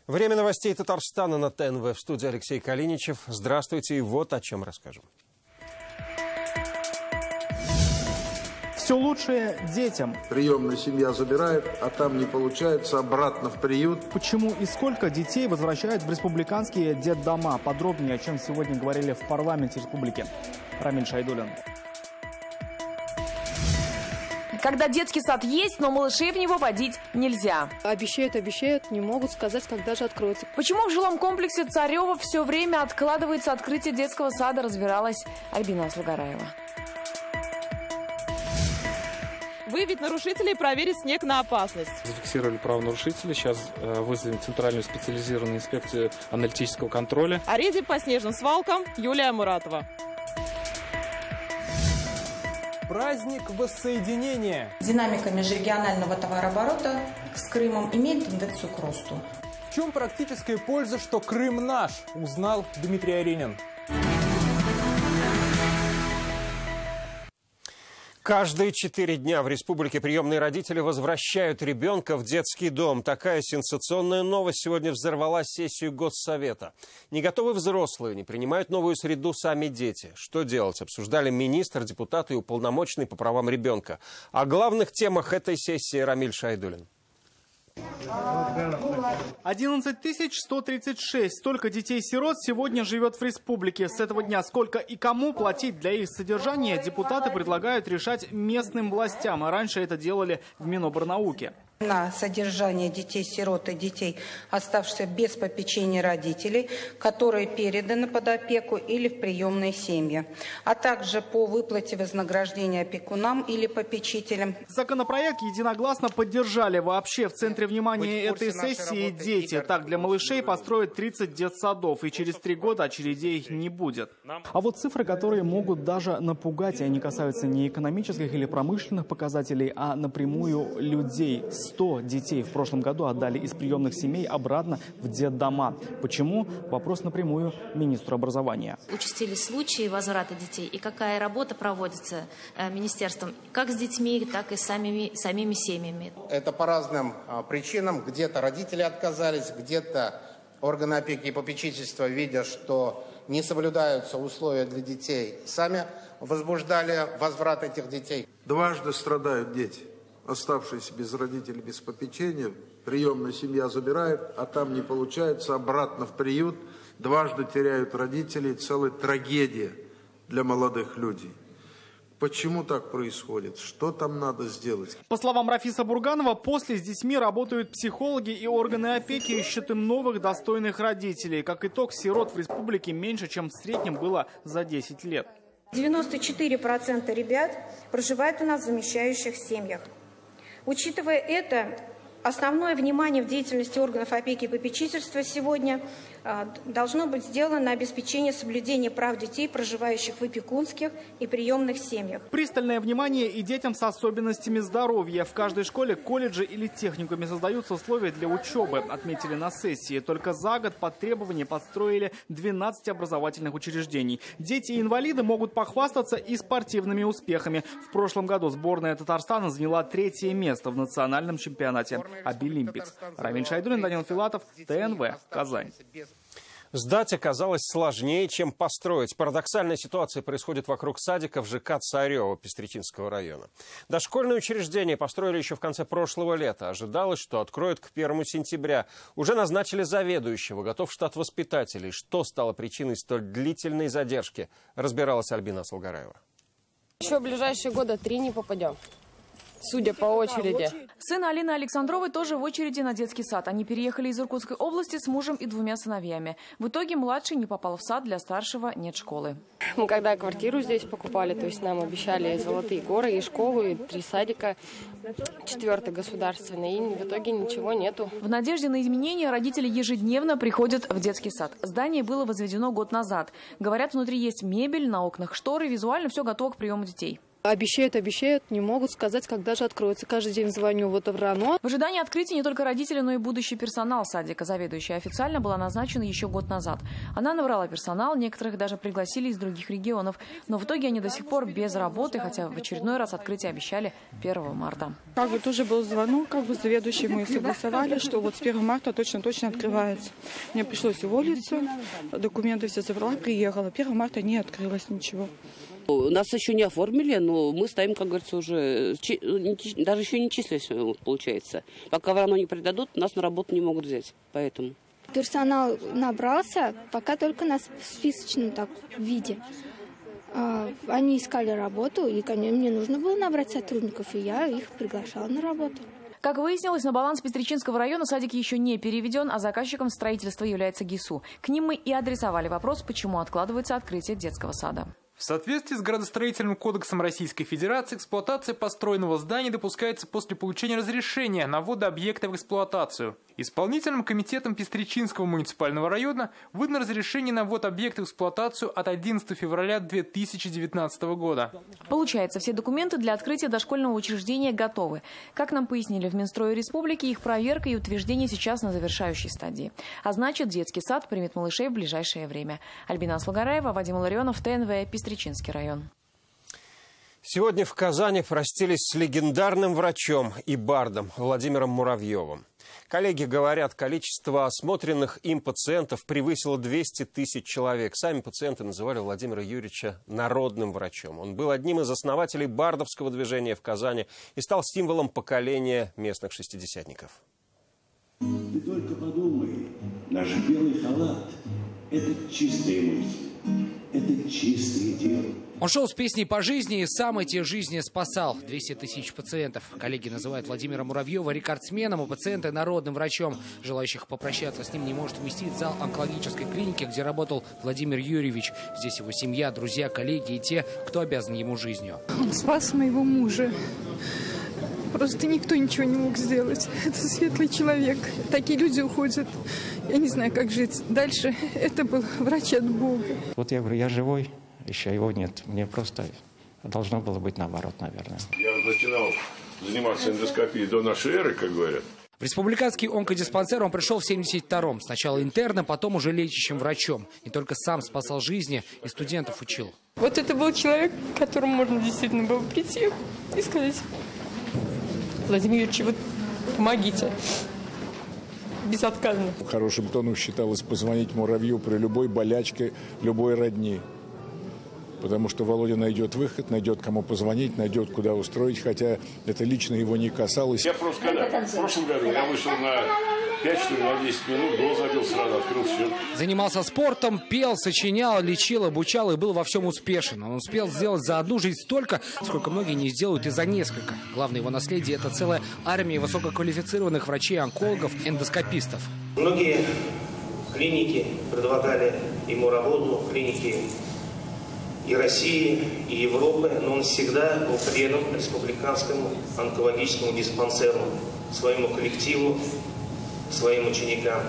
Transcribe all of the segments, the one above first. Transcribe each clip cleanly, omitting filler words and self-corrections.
Время новостей Татарстана на ТНВ. В студии Алексей Калиничев. Здравствуйте, и вот о чем расскажу. Все лучшее детям. Приемная семья забирает, а там не получается, обратно в приют. Почему и сколько детей возвращают в республиканские детдома? Подробнее, о чем сегодня говорили в парламенте республики. Рамиль Шайдуллин. Когда детский сад есть, но малышей в него водить нельзя. Обещают, не могут сказать, когда же откроется. Почему в жилом комплексе Царева все время откладывается открытие детского сада, разбиралась Альбина Аслгараева. Выявить нарушителей и проверить снег на опасность. Зафиксировали правонарушителей. Сейчас вызовем Центральную специализированную инспекцию аналитического контроля. О рейде по снежным свалкам Юлия Муратова. Праздник воссоединения. Динамика межрегионального товарооборота с Крымом имеет тенденцию к росту. В чем практическая польза, что Крым наш, узнал Дмитрий Аренин. Каждые 4 дня в республике приемные родители возвращают ребенка в детский дом. Такая сенсационная новость сегодня взорвала сессию Госсовета. Не готовы взрослые, не принимают новую среду сами дети. Что делать? Обсуждали министр, депутаты и уполномоченный по правам ребенка. О главных темах этой сессии Рамиль Шайдуллин. 11 136. Столько детей-сирот сегодня живет в республике. С этого дня сколько и кому платить для их содержания депутаты предлагают решать местным властям. А раньше это делали в Минобрнауке. На содержание детей-сирот и детей, оставшихся без попечения родителей, которые переданы под опеку или в приемные семьи, а также по выплате вознаграждения опекунам или попечителям. Законопроект единогласно поддержали. Вообще в центре внимания этой сессии дети. Так, для малышей построят 30 детсадов, и через 3 года очередей не будет. А вот цифры, которые могут даже напугать, и они касаются не экономических или промышленных показателей, а напрямую людей. 100 детей в прошлом году отдали из приемных семей обратно в детдома. Почему? Вопрос напрямую министру образования. Участились случаи возврата детей, и какая работа проводится министерством как с детьми, так и с самими семьями. Это по разным причинам. Где-то родители отказались, где-то органы опеки и попечительства, видя, что не соблюдаются условия для детей, сами возбуждали возврат этих детей. Дважды страдают дети, оставшиеся без родителей, без попечения. Приемная семья забирает, а там не получается, обратно в приют. Дважды теряют родителей. Целая трагедия для молодых людей. Почему так происходит? Что там надо сделать? По словам Рафиса Бурганова, после с детьми работают психологи и органы опеки, ищут им новых достойных родителей. Как итог, сирот в республике меньше, чем в среднем было за 10 лет. 94% ребят проживают у нас в замещающих семьях. Учитывая это, основное внимание в деятельности органов опеки и попечительства сегодня должно быть сделано на обеспечение соблюдения прав детей, проживающих в опекунских и приемных семьях. Пристальное внимание и детям с особенностями здоровья. В каждой школе, колледже или техникуме создаются условия для учебы, отметили на сессии. Только за год под требования подстроили 12 образовательных учреждений. Дети и инвалиды могут похвастаться и спортивными успехами. В прошлом году сборная Татарстана заняла 3-е место в национальном чемпионате Обилимпикс. Рамиль Шайдуллин, Данил Филатов, ТНВ, Казань. Сдать оказалось сложнее, чем построить. Парадоксальная ситуация происходит вокруг садика в ЖК Царева Пестричинского района. Дошкольное учреждение построили еще в конце прошлого лета. Ожидалось, что откроют к 1 сентября. Уже назначили заведующего, готов штат воспитателей. Что стало причиной столь длительной задержки, разбиралась Альбина Аслгараева. Еще в ближайшие года 3 не попадем. Судя по очереди. Сын Алины Александровой тоже в очереди на детский сад. Они переехали из Иркутской области с мужем и 2 сыновьями. В итоге младший не попал в сад, для старшего нет школы. Мы когда квартиру здесь покупали, то есть нам обещали золотые горы, и школу, и 3 садика, 4-й государственный, и в итоге ничего нету. В надежде на изменения родители ежедневно приходят в детский сад. Здание было возведено год назад. Говорят, внутри есть мебель, на окнах шторы, визуально все готово к приему детей. Обещают, не могут сказать, когда же откроется. Каждый день звоню, вот рано. В ожидании открытия не только родители, но и будущий персонал садика. Заведующая официально была назначена еще год назад. Она набрала персонал, некоторых даже пригласили из других регионов. Но в итоге они до сих пор без работы, хотя в очередной раз открытие обещали 1 марта. Тоже был звонок, с заведующей мы согласовали, что вот с 1 марта точно открывается. Мне пришлось уволиться, документы все забрала, приехала. 1 марта не открылось ничего. Нас еще не оформили, но мы стоим, как говорится, уже, даже еще не числясь, получается. Пока в равно не придадут, нас на работу не могут взять, поэтому. Персонал набрался, пока только на списочном виде. Они искали работу, и, конечно, мне нужно было набрать сотрудников, и я их приглашала на работу. Как выяснилось, на баланс Пестричинского района садик еще не переведен, а заказчиком строительства является ГИСУ. К ним мы и адресовали вопрос, почему откладывается открытие детского сада. В соответствии с Градостроительным кодексом Российской Федерации, эксплуатация построенного здания допускается после получения разрешения на ввод объекта в эксплуатацию. Исполнительным комитетом Пестричинского муниципального района выдано разрешение на ввод объекта в эксплуатацию от 11 февраля 2019 года. Получается, все документы для открытия дошкольного учреждения готовы. Как нам пояснили в Минстрое Республики, их проверка и утверждение сейчас на завершающей стадии. А значит, детский сад примет малышей в ближайшее время. Альбина Слугараева, Вадим Ларионов, ТНВ, Пестричинский район. Сегодня в Казани простились с легендарным врачом и бардом Владимиром Муравьевым. Коллеги говорят, количество осмотренных им пациентов превысило 200 тысяч человек. Сами пациенты называли Владимира Юрьевича народным врачом. Он был одним из основателей бардовского движения в Казани и стал символом поколения местных шестидесятников. Ты только подумай, наш белый халат – это чистые мысли, это чистые дела. Он шел с песней по жизни и сам эти жизни спасал. 200 тысяч пациентов. Коллеги называют Владимира Муравьева рекордсменом, а пациенты народным врачом. Желающих попрощаться с ним не может вместить зал онкологической клиники, где работал Владимир Юрьевич. Здесь его семья, друзья, коллеги и те, кто обязан ему жизнью. Он спас моего мужа. Просто никто ничего не мог сделать. Это светлый человек. Такие люди уходят. Я не знаю, как жить дальше. Это был врач от Бога. Вот я говорю, я живой. Еще его нет. Мне просто должно было быть наоборот, наверное. Я начинал заниматься эндоскопией до нашей эры, как говорят. В республиканский онкодиспансер он пришел в 72-м. Сначала интерном, потом уже лечащим врачом. Не только сам спасал жизни, и студентов учил. Вот это был человек, к которому можно действительно было прийти и сказать: Владимир Юрьевич, вот помогите. Безотказно. Хорошим тоном считалось позвонить Муравью при любой болячке, любой родни. Потому что Володя найдет выход, найдет кому позвонить, найдет куда устроить, хотя это лично его не касалось. Я просто в прошлом году я вышел на 5, что ли, на 10 минут, гол забил сразу, открыл все. Занимался спортом, пел, сочинял, лечил, обучал и был во всем успешен. Он успел сделать за одну жизнь столько, сколько многие не сделают и за несколько. Главное его наследие – это целая армия высококвалифицированных врачей-онкологов, эндоскопистов. Многие клиники предлагали ему работу, клиники и России, и Европы, но он всегда был предан республиканскому онкологическому диспансеру, своему коллективу, своим ученикам.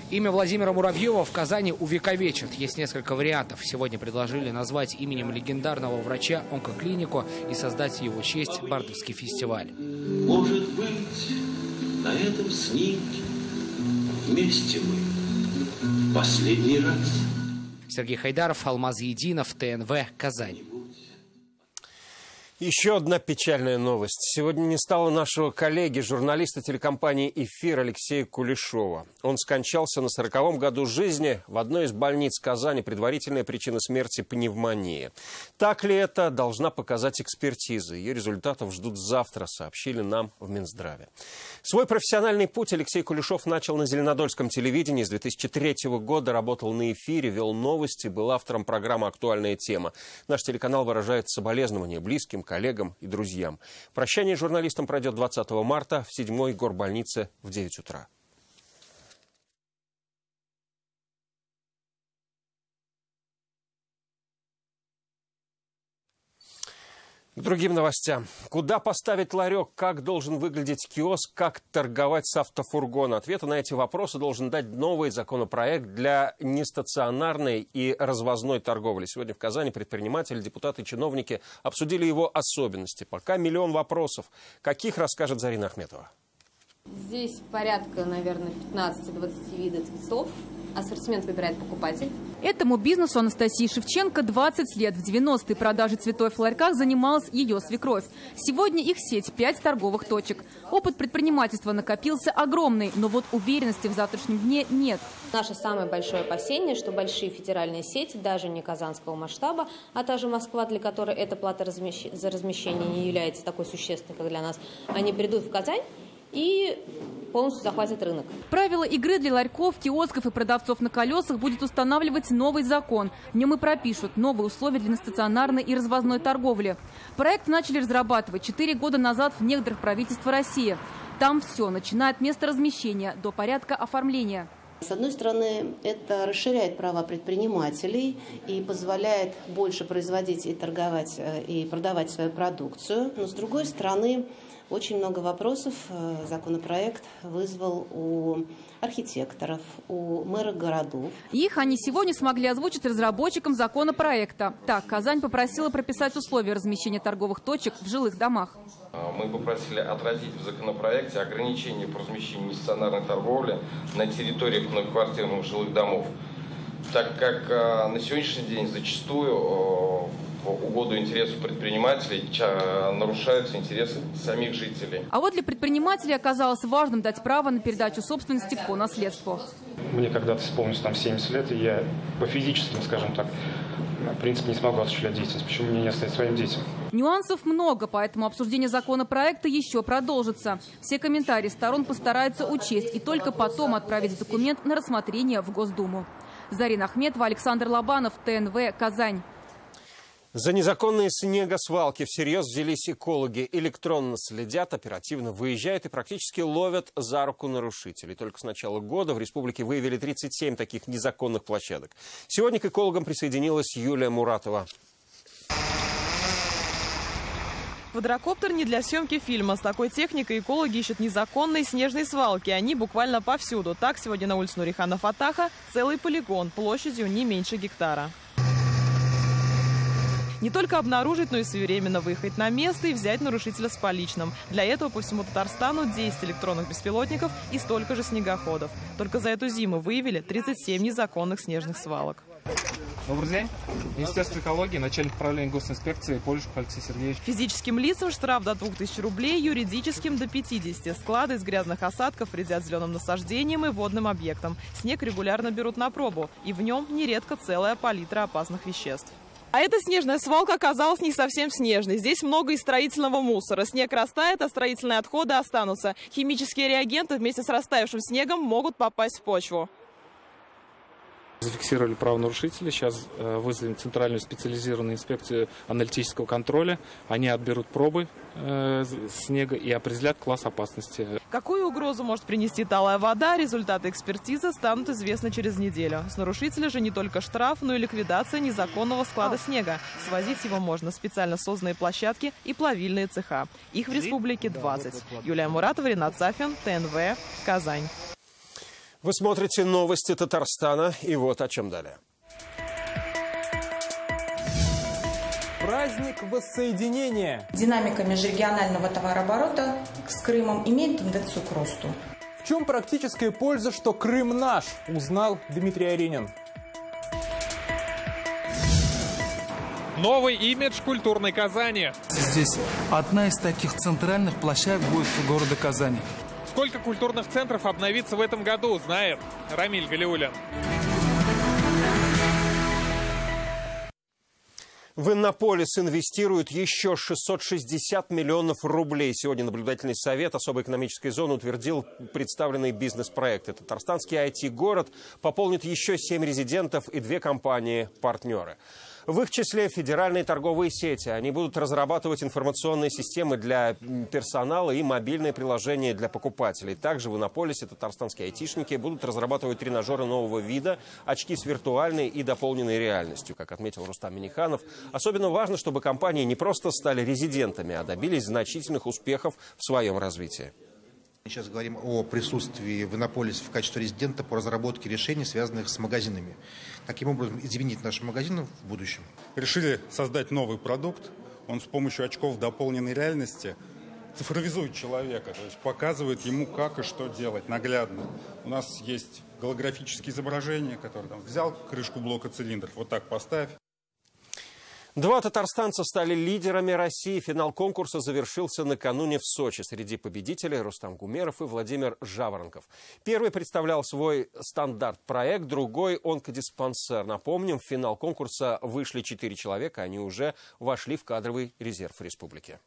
Имя Владимира Муравьева в Казани увековечат. Есть несколько вариантов. Сегодня предложили назвать именем легендарного врача онкоклинику и создать в его честь бардовский фестиваль. Может быть, на этом снимке вместе мы последний раз. Сергей Хайдаров, Алмаз Единов, ТНВ, Казань. Еще одна печальная новость. Сегодня не стало нашего коллеги, журналиста телекомпании «Эфир» Алексея Кулешова. Он скончался на 40-м году жизни в одной из больниц Казани. Предварительная причина смерти – пневмония. Так ли это, должна показать экспертиза. Ее результатов ждут завтра, сообщили нам в Минздраве. Свой профессиональный путь Алексей Кулешов начал на Зеленодольском телевидении. С 2003 года работал на «Эфире», вел новости, был автором программы «Актуальная тема». Наш телеканал выражает соболезнования близким, коллегам и друзьям. Прощание с журналистом пройдет 20 марта в 7-й горбольнице в 9 утра. К другим новостям. Куда поставить ларек, как должен выглядеть киоск, как торговать с автофургона? Ответы на эти вопросы должен дать новый законопроект для нестационарной и развозной торговли. Сегодня в Казани предприниматели, депутаты и чиновники обсудили его особенности. Пока миллион вопросов. Каких, расскажет Зарина Ахметова. Здесь порядка, наверное, 15-20 видов цветов. Ассортимент выбирает покупатель. Этому бизнесу Анастасии Шевченко 20 лет. В 90-е продажей цветов в ларьках занималась ее свекровь. Сегодня их сеть 5 торговых точек. Опыт предпринимательства накопился огромный, но вот уверенности в завтрашнем дне нет. Наше самое большое опасение, что большие федеральные сети, даже не казанского масштаба, а та же Москва, для которой эта плата за размещение не является такой существенной, как для нас, они придут в Казань и полностью захватит рынок. Правила игры для ларьков, киосков и продавцов на колесах будет устанавливать новый закон. В нем и пропишут новые условия для стационарной и развозной торговли. Проект начали разрабатывать 4 года назад в недрах правительства России. Там все, начиная от места размещения до порядка оформления. С одной стороны, это расширяет права предпринимателей и позволяет больше производить и торговать, и продавать свою продукцию. Но с другой стороны, очень много вопросов законопроект вызвал у архитекторов, у мэров городов. Их они сегодня смогли озвучить разработчикам законопроекта. Так, Казань попросила прописать условия размещения торговых точек в жилых домах. Мы попросили отразить в законопроекте ограничения по размещению нестационарной торговли на территориях многоквартирных жилых домов, так как на сегодняшний день зачастую в угоду интересу предпринимателей нарушаются интересы самих жителей. А вот для предпринимателей оказалось важным дать право на передачу собственности по наследству. Мне когда-то исполнилось 70 лет, и я по физическим, скажем так, в принципе, не смогу осуществлять деятельность. Почему мне не оставить своим детям? Нюансов много, поэтому обсуждение законопроекта еще продолжится. Все комментарии сторон постараются учесть и только потом отправить документ на рассмотрение в Госдуму. Зарина Ахметова, Александр Лобанов, ТНВ, Казань. За незаконные снегосвалки всерьез взялись экологи. Электронно следят, оперативно выезжают и практически ловят за руку нарушителей. Только с начала года в республике выявили 37 таких незаконных площадок. Сегодня к экологам присоединилась Юлия Муратова. Квадрокоптер не для съемки фильма. С такой техникой экологи ищут незаконные снежные свалки. Они буквально повсюду. Так, сегодня на улице Нурихана Фатаха целый полигон площадью не меньше гектара. Не только обнаружить, но и своевременно выехать на место и взять нарушителя с поличным. Для этого по всему Татарстану 10 электронных беспилотников и столько же снегоходов. Только за эту зиму выявили 37 незаконных снежных свалок. Добрый день. Министерство экологии, начальник управления госинспекции Полюшев Алексей Сергеевич. Физическим лицам штраф до 2000 рублей, юридическим до 50. Склады из грязных осадков вредят зеленым насаждениям и водным объектам. Снег регулярно берут на пробу, и в нем нередко целая палитра опасных веществ. А эта снежная свалка оказалась не совсем снежной. Здесь много и строительного мусора. Снег растает, а строительные отходы останутся. Химические реагенты вместе с растаявшим снегом могут попасть в почву. Зафиксировали правонарушителей. Сейчас вызовем Центральную специализированную инспекцию аналитического контроля. Они отберут пробы снега и определят класс опасности. Какую угрозу может принести талая вода, результаты экспертизы станут известны через неделю. С нарушителя же не только штраф, но и ликвидация незаконного склада снега. Свозить его можно в специально созданные площадки и плавильные цеха. Их в республике 20. Юлия Муратова, Ринат Сафин, ТНВ, Казань. Вы смотрите новости Татарстана, и вот о чем далее. Праздник воссоединения. Динамика межрегионального товарооборота с Крымом имеет тенденцию к росту. В чем практическая польза, что Крым наш, узнал Дмитрий Аринин. Новый имидж культурной Казани. Здесь одна из таких центральных площадок будет города Казани. Сколько культурных центров обновится в этом году, знает Рамиль Галиуллин. В Иннополис инвестируют еще 660 миллионов рублей. Сегодня наблюдательный совет особой экономической зоны утвердил представленный бизнес-проект. Татарстанский IT-город пополнит еще 7 резидентов и 2 компании-партнеры. В их числе федеральные торговые сети. Они будут разрабатывать информационные системы для персонала и мобильные приложения для покупателей. Также в Иннополисе татарстанские айтишники будут разрабатывать тренажеры нового вида, очки с виртуальной и дополненной реальностью. Как отметил Рустам Миниханов, особенно важно, чтобы компании не просто стали резидентами, а добились значительных успехов в своем развитии. Мы сейчас говорим о присутствии в Иннополисе в качестве резидента по разработке решений, связанных с магазинами. Каким образом изменить наши магазины в будущем? Решили создать новый продукт. Он с помощью очков дополненной реальности цифровизует человека, то есть показывает ему, как и что делать наглядно. У нас есть голографические изображения, которые там взял крышку блока цилиндров, вот так поставь. Два татарстанца стали лидерами России. Финал конкурса завершился накануне в Сочи. Среди победителей Рустам Гумеров и Владимир Жаворонков. Первый представлял свой стандарт-проект, другой – онкодиспансер. Напомним, в финал конкурса вышли 4 человека. Они уже вошли в кадровый резерв республики.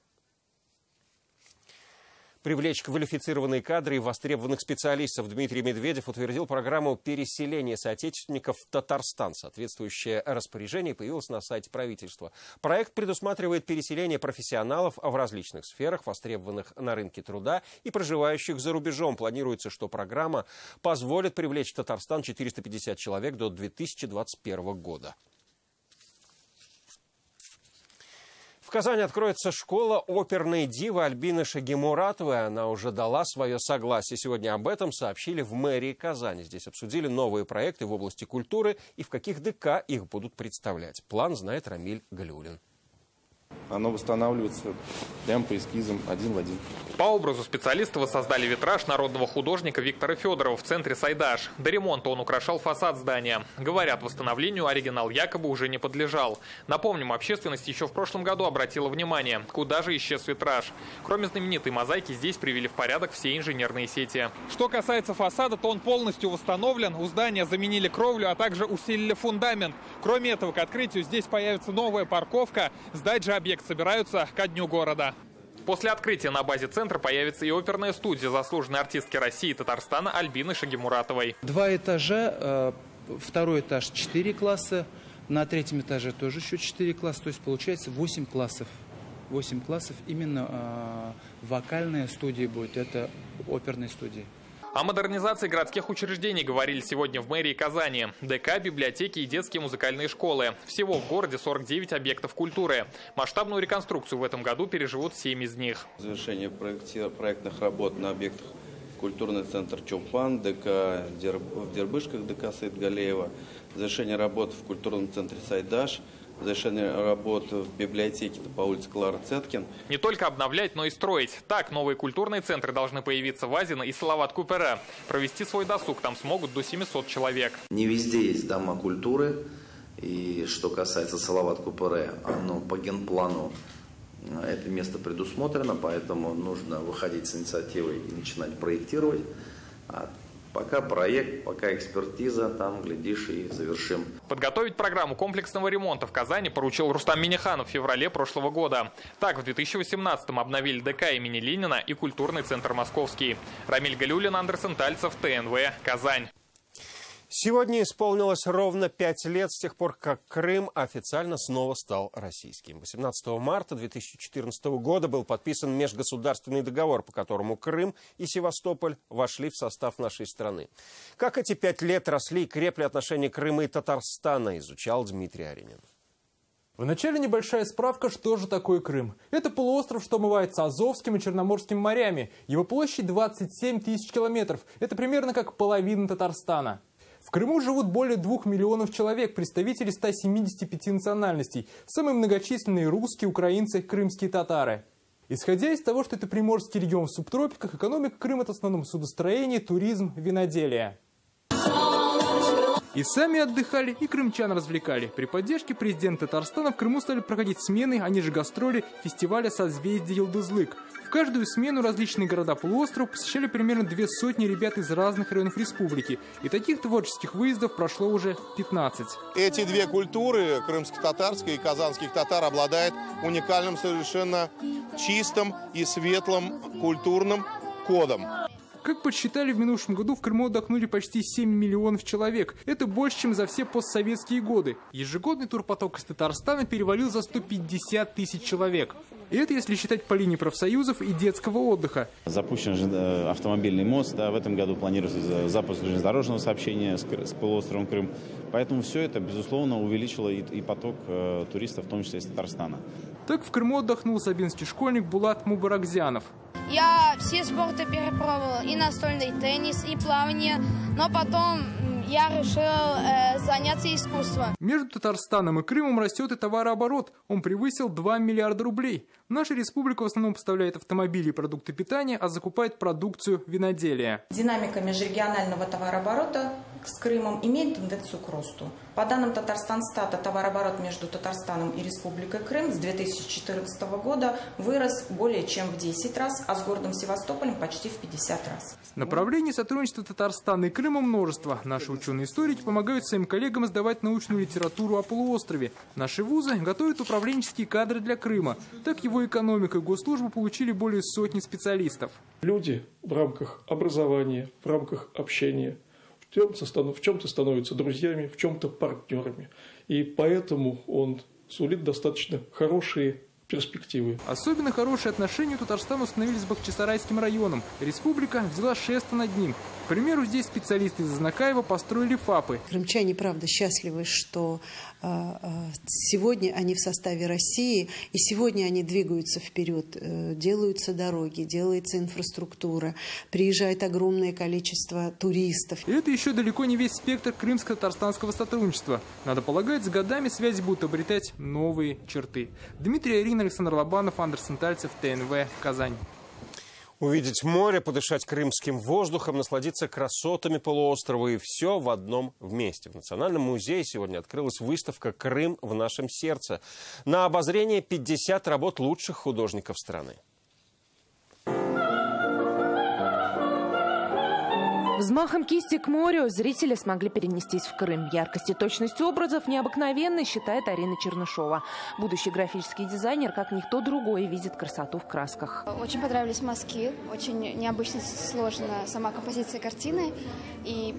Привлечь квалифицированные кадры и востребованных специалистов. Дмитрий Медведев утвердил программу переселения соотечественников в Татарстан. Соответствующее распоряжение появилось на сайте правительства. Проект предусматривает переселение профессионалов в различных сферах, востребованных на рынке труда и проживающих за рубежом. Планируется, что программа позволит привлечь в Татарстан 450 человек до 2021 года. В Казани откроется школа оперной дивы Альбины Шагимуратовой. Она уже дала свое согласие. Сегодня об этом сообщили в мэрии Казани. Здесь обсудили новые проекты в области культуры и в каких ДК их будут представлять. План знает Рамиль Галиуллин. Оно восстанавливается прямо по эскизам один в один. По образу специалисты воссоздали витраж народного художника Виктора Федорова в центре Сайдаш. До ремонта он украшал фасад здания. Говорят, восстановлению оригинал якобы уже не подлежал. Напомним, общественность еще в прошлом году обратила внимание, куда же исчез витраж. Кроме знаменитой мозаики, здесь привели в порядок все инженерные сети. Что касается фасада, то он полностью восстановлен. У здания заменили кровлю, а также усилили фундамент. Кроме этого, к открытию здесь появится новая парковка. Сдать же объект собираются ко дню города. После открытия на базе центра появится и оперная студия заслуженной артистки России и Татарстана Альбины Шагимуратовой. 2 этажа, второй этаж 4 класса, на 3-м этаже тоже еще 4 класса, то есть получается 8 классов. 8 классов именно вокальная студия будет, это оперная студия. О модернизации городских учреждений говорили сегодня в мэрии Казани. ДК, библиотеки и детские музыкальные школы. Всего в городе 49 объектов культуры. Масштабную реконструкцию в этом году переживут 7 из них. Завершение проектных работ на объектах культурный центр Чулпан, ДК в Дербышках, ДК Саидгалеева. Завершение работ в культурном центре Сайдаш. Завершение работ в библиотеке по улице Клара Цеткин. Не только обновлять, но и строить. Так, новые культурные центры должны появиться в Азино и Салават-Купере. Провести свой досуг там смогут до 700 человек. Не везде есть дома культуры. И что касается Салават-Купере, оно по генплану это место предусмотрено, поэтому нужно выходить с инициативой и начинать проектировать. Пока проект, пока экспертиза, там, глядишь, и завершим. Подготовить программу комплексного ремонта в Казани поручил Рустам Миниханов в феврале прошлого года. Так, в 2018-м обновили ДК имени Ленина и культурный центр Московский. Рамиль Галиуллин, Андерсон Тальцев, ТНВ, Казань. Сегодня исполнилось ровно 5 лет с тех пор, как Крым официально снова стал российским. 18 марта 2014 года был подписан межгосударственный договор, по которому Крым и Севастополь вошли в состав нашей страны. Как эти 5 лет росли и крепли отношения Крыма и Татарстана, изучал Дмитрий Аринин. Вначале небольшая справка, что же такое Крым. Это полуостров, что омывается Азовским и Черноморским морями. Его площадь 27 тысяч километров. Это примерно как половина Татарстана. В Крыму живут более 2 миллионов человек, представители 175 национальностей. Самые многочисленные – русские, украинцы, крымские татары. Исходя из того, что это приморский регион в субтропиках, экономика Крыма – это в основном судостроение, туризм, виноделие. И сами отдыхали, и крымчан развлекали. При поддержке президента Татарстана в Крыму стали проходить смены, они же гастроли, фестиваля «Созвездие Йылдызлык». В каждую смену различные города полуострова посещали примерно 200 ребят из разных районов республики. И таких творческих выездов прошло уже 15. Эти две культуры, крымско-татарская и казанских татар, обладают уникальным, совершенно чистым и светлым культурным кодом. Как подсчитали, в минувшем году в Крыму отдохнули почти 7 миллионов человек. Это больше, чем за все постсоветские годы. Ежегодный турпоток из Татарстана перевалил за 150 тысяч человек. И это если считать по линии профсоюзов и детского отдыха. Запущен автомобильный мост, в этом году планируется запуск железнодорожного сообщения с полуостровом Крым. Поэтому все это, безусловно, увеличило и поток туристов, в том числе из Татарстана. Так в Крыму отдохнул сабинский школьник Булат Мубаракзянов. Я все спорты перепробовал, и настольный теннис, и плавание, но потом я решил заняться искусством. Между Татарстаном и Крымом растет и товарооборот. Он превысил 2 миллиарда рублей. Наша республика в основном поставляет автомобили и продукты питания, а закупает продукцию виноделия. Динамика межрегионального товарооборота с Крымом имеет тенденцию к росту. По данным Татарстанстата, товарооборот между Татарстаном и Республикой Крым с 2014 года вырос более чем в 10 раз, а с городом Севастополем почти в 50 раз. Направлений сотрудничества Татарстана и Крыма множество. Наши ученые-историки помогают своим коллегам издавать научную литературу о полуострове. Наши вузы готовят управленческие кадры для Крыма. Так его экономика и госслужба получили более сотни специалистов. Люди в рамках образования, в рамках общения в чем-то становятся друзьями, в чем-то партнерами. И поэтому он сулит достаточно хорошие перспективы. Особенно хорошие отношения у Татарстана установились с Бахчисарайским районом. Республика взяла шефство над ним. К примеру, здесь специалисты из Азнакаева построили ФАПы. Крымчане, правда, счастливы, что сегодня они в составе России, и сегодня они двигаются вперед. Делаются дороги, делается инфраструктура, приезжает огромное количество туристов. И это еще далеко не весь спектр крымско-татарстанского сотрудничества. Надо полагать, с годами связи будут обретать новые черты. Дмитрий Арин, Александр Лобанов, Андерсон Тальцев, ТНВ, Казань. Увидеть море, подышать крымским воздухом, насладиться красотами полуострова, и все в одном вместе. В Национальном музее сегодня открылась выставка «Крым в нашем сердце». На обозрение 50 работ лучших художников страны. Взмахом кисти к морю зрители смогли перенестись в Крым. Яркость и точность образов необыкновенной, считает Арина Чернышова. Будущий графический дизайнер, как никто другой, видит красоту в красках. Очень понравились мазки, очень необычно сложна сама композиция картины и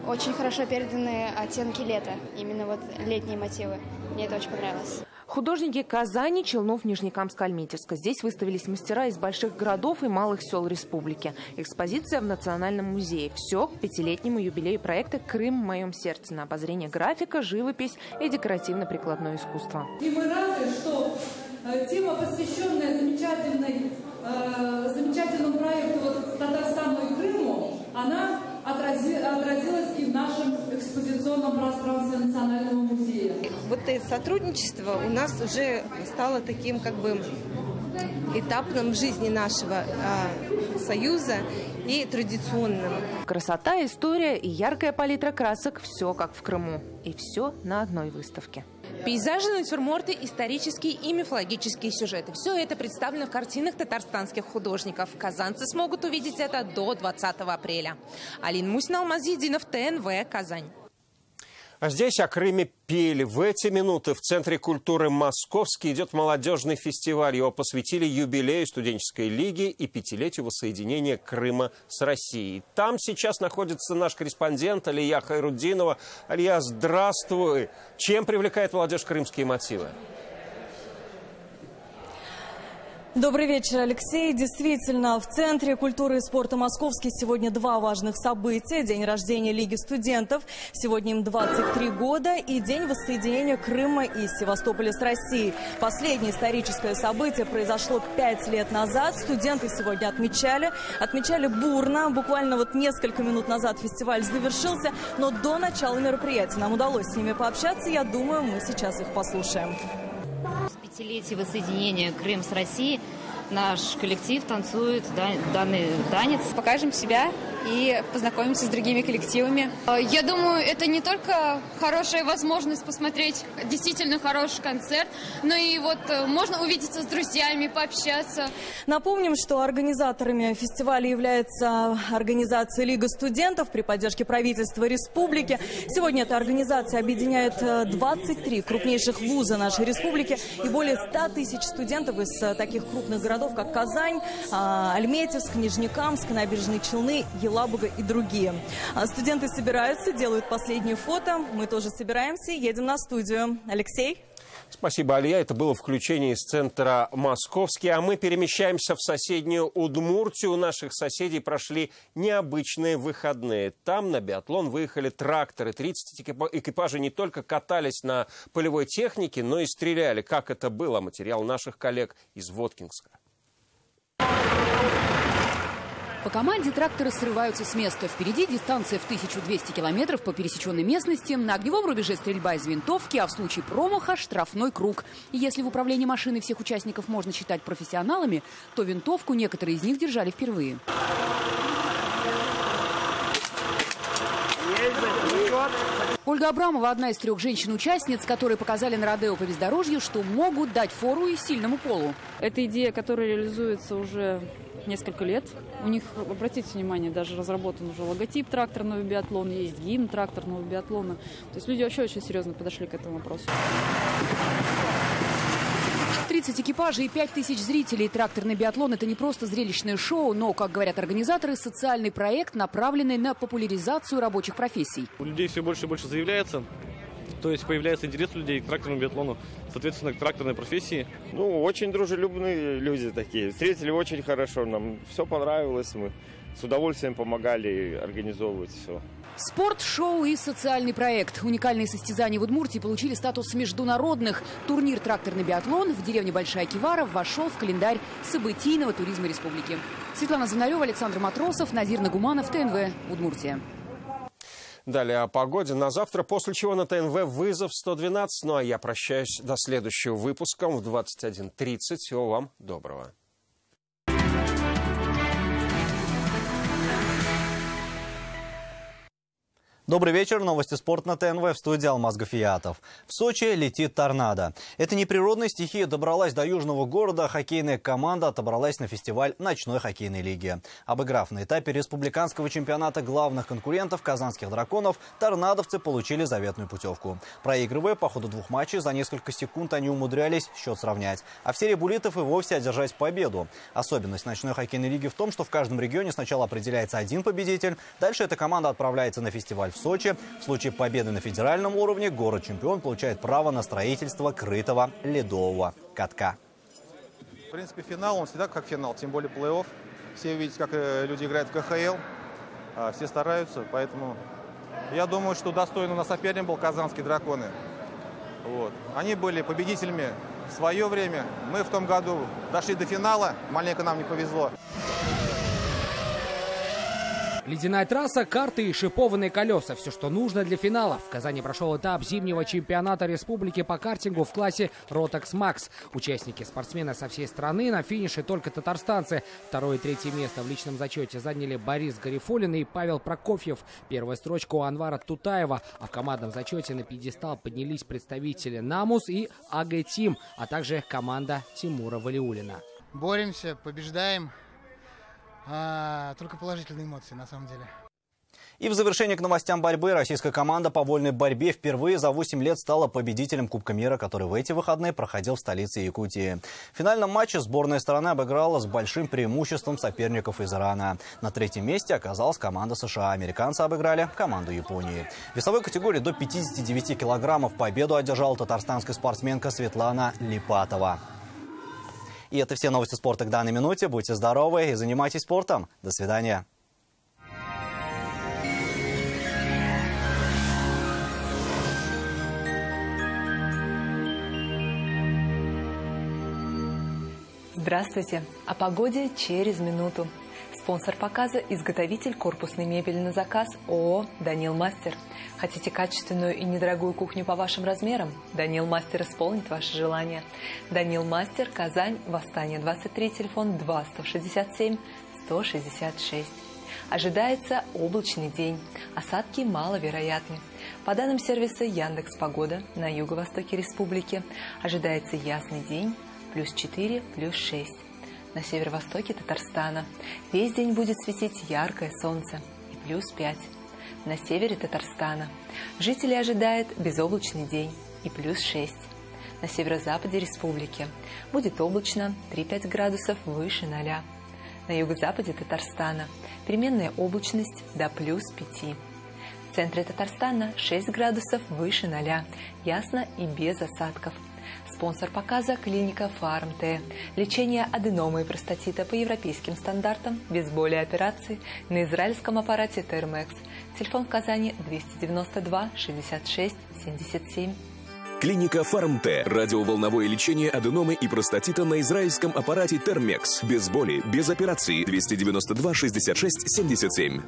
очень хорошо переданы оттенки лета, именно вот летние мотивы. Мне это очень понравилось. Художники Казани, Челнов, Нижнекамска, Альметьевска. Здесь выставились мастера из больших городов и малых сел республики. Экспозиция в Национальном музее. Все к 5-летнему юбилею проекта «Крым в моем сердце». На обозрение графика, живопись и декоративно-прикладное искусство. И мы рады, что тема, посвященная замечательному проекту Татарстану и Крыму, она отразилась и в нашем экспозиционном пространстве Национального музея. Вот это сотрудничество у нас уже стало таким этапом в жизни нашего союза и традиционным. Красота, история и яркая палитра красок – все как в Крыму. И все на одной выставке. Пейзажи, натюрморты, исторические и мифологические сюжеты. Все это представлено в картинах татарстанских художников. Казанцы смогут увидеть это до 20 апреля. Алина Мусина, Алмаз Единов, ТНВ, Казань. А здесь о Крыме пели. В эти минуты в Центре культуры «Московский» идет молодежный фестиваль. Его посвятили юбилею студенческой лиги и 5-летию воссоединения Крыма с Россией. Там сейчас находится наш корреспондент Алия Хайруддинова. Алия, здравствуй. Чем привлекает молодежь крымские мотивы? Добрый вечер, Алексей. Действительно, в Центре культуры и спорта «Московский» сегодня два важных события. День рождения Лиги студентов, сегодня им 23 года, и день воссоединения Крыма и Севастополя с Россией. Последнее историческое событие произошло 5 лет назад. Студенты сегодня отмечали бурно. Буквально вот несколько минут назад фестиваль завершился, но до начала мероприятия нам удалось с ними пообщаться. Я думаю, мы сейчас их послушаем. С 5-летия воссоединения Крым с Россией наш коллектив танцует данный танец. Покажем себя, и познакомимся с другими коллективами. Я думаю, это не только хорошая возможность посмотреть действительно хороший концерт, но и вот можно увидеться с друзьями, пообщаться. Напомним, что организаторами фестиваля является организация Лига студентов при поддержке правительства республики. Сегодня эта организация объединяет 23 крупнейших вуза нашей республики и более 100 тысяч студентов из таких крупных городов, как Казань, Альметьевск, Нижнекамск, Набережные Челны, Елабуга и другие. Студенты собираются, делают последние фото. Мы тоже собираемся и едем на студию. Алексей? Спасибо, Алия. Это было включение из центра Московский. А мы перемещаемся в соседнюю Удмуртию. У наших соседей прошли необычные выходные. Там на биатлон выехали тракторы. 30 экипажей не только катались на полевой технике, но и стреляли. Как это было? Материал наших коллег из Воткинска. По команде тракторы срываются с места. Впереди дистанция в 1200 километров по пересеченной местности. На огневом рубеже стрельба из винтовки, а в случае промаха штрафной круг. И если в управлении машиной всех участников можно считать профессионалами, то винтовку некоторые из них держали впервые. Ольга Абрамова – одна из 3 женщин-участниц, которые показали на родео по бездорожью, что могут дать фору и сильному полу. Это идея, которая реализуется уже несколько лет. У них, обратите внимание, даже разработан уже логотип тракторного биатлона, есть гимн тракторного биатлона. То есть люди вообще очень серьезно подошли к этому вопросу. 30 экипажей и 5000 зрителей. Тракторный биатлон – это не просто зрелищное шоу, но, как говорят организаторы, социальный проект, направленный на популяризацию рабочих профессий. У людей все больше и больше заявляется. То есть появляется интерес у людей к тракторному биатлону, соответственно, к тракторной профессии. Ну, очень дружелюбные люди такие. Встретили очень хорошо, нам все понравилось. Мы с удовольствием помогали организовывать все. Спорт, шоу и социальный проект. Уникальные состязания в Удмуртии получили статус международных. Турнир «Тракторный биатлон» в деревне Большая Кивара вошел в календарь событийного туризма республики. Светлана Звонарева, Александр Матросов, Назир Нагуманов, ТНВ, Удмуртия. Далее о погоде на завтра, после чего на ТНВ вызов 112. Ну а я прощаюсь до следующего выпуска в 21:30. Всего вам доброго. Добрый вечер. Новости спорта на ТНВ. В студии Алмаз Гафиятов. В Сочи летит торнадо. Эта неприродная стихия добралась до южного города. Хоккейная команда отобралась на фестиваль ночной хоккейной лиги. Обыграв на этапе республиканского чемпионата главных конкурентов казанских драконов, торнадовцы получили заветную путевку. Проигрывая по ходу 2 матчей, за несколько секунд они умудрялись счет сравнять. А в серии буллитов и вовсе одержать победу. Особенность ночной хоккейной лиги в том, что в каждом регионе сначала определяется один победитель. Дальше эта команда отправляется на фестиваль в Сочи. В случае победы на федеральном уровне город-чемпион получает право на строительство крытого ледового катка. В принципе, финал, он всегда как финал, тем более плей-офф. Все видите, как люди играют в КХЛ, все стараются, поэтому я думаю, что достойный у нас соперник был казанские драконы. Вот. Они были победителями в свое время. Мы в том году дошли до финала, маленько нам не повезло. Ледяная трасса, карты и шипованные колеса – все, что нужно для финала. В Казани прошел этап зимнего чемпионата республики по картингу в классе Rotax Max. Участники спортсмены со всей страны, на финише только татарстанцы. 2 и 3 место в личном зачете заняли Борис Гарифулин и Павел Прокофьев. Первая строчка у Анвара Тутаева. А в командном зачете на пьедестал поднялись представители Намус и АГ Тим, а также команда Тимура Валиуллина. Боремся, побеждаем. Только положительные эмоции, на самом деле. И в завершение к новостям борьбы. Российская команда по вольной борьбе впервые за 8 лет стала победителем Кубка мира, который в эти выходные проходил в столице Якутии. В финальном матче сборная страны обыграла с большим преимуществом соперников из Ирана. На 3-м месте оказалась команда США. Американцы обыграли команду Японии. В весовой категории до 59 килограммов победу одержала татарстанская спортсменка Светлана Липатова. И это все новости спорта к данной минуте. Будьте здоровы и занимайтесь спортом. До свидания. Здравствуйте. О погоде через минуту. Спонсор показа – изготовитель корпусной мебели на заказ ООО «Данил Мастер». Хотите качественную и недорогую кухню по вашим размерам? Данил Мастер исполнит ваше желание. Данил Мастер, Казань, Восстание 23, телефон 2 167 166. Ожидается облачный день. Осадки маловероятны. По данным сервиса Яндекс.Погода, на юго-востоке республики ожидается ясный день, +4, +6. На северо-востоке Татарстана весь день будет светить яркое солнце и +5. На севере Татарстана жители ожидают безоблачный день и +6. На северо-западе республики будет облачно 3-5 градусов выше 0. На юго-западе Татарстана переменная облачность до +5. В центре Татарстана 6 градусов выше 0, ясно и без осадков. Спонсор показа – клиника ФАРМ-Т. Лечение аденомы и простатита по европейским стандартам, без боли и операций, на израильском аппарате Термекс. Телефон в Казани 292 66 77. Клиника ФАРМ-Т. Радиоволновое лечение аденомы и простатита на израильском аппарате Термекс. Без боли, без операции. 292 66 77.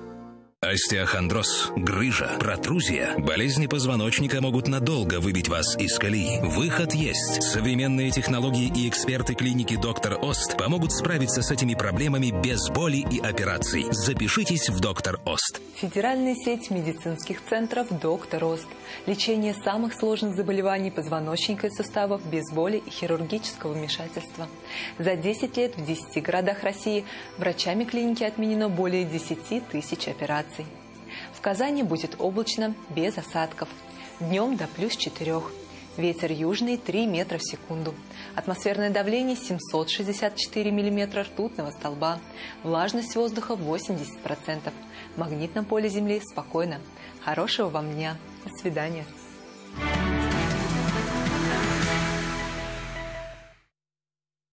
Остеохондроз, грыжа, протрузия, болезни позвоночника могут надолго выбить вас из колеи. Выход есть. Современные технологии и эксперты клиники «Доктор Ост» помогут справиться с этими проблемами без боли и операций. Запишитесь в «Доктор Ост». Федеральная сеть медицинских центров «Доктор Ост». Лечение самых сложных заболеваний позвоночника и суставов без боли и хирургического вмешательства. За 10 лет в 10 городах России врачами клиники отменено более 10 тысяч операций. В Казани будет облачно, без осадков. Днем до +4. Ветер южный 3 метра в секунду. Атмосферное давление 764 миллиметра ртутного столба. Влажность воздуха 80%. В магнитном поле Земли спокойно. Хорошего вам дня. До свидания.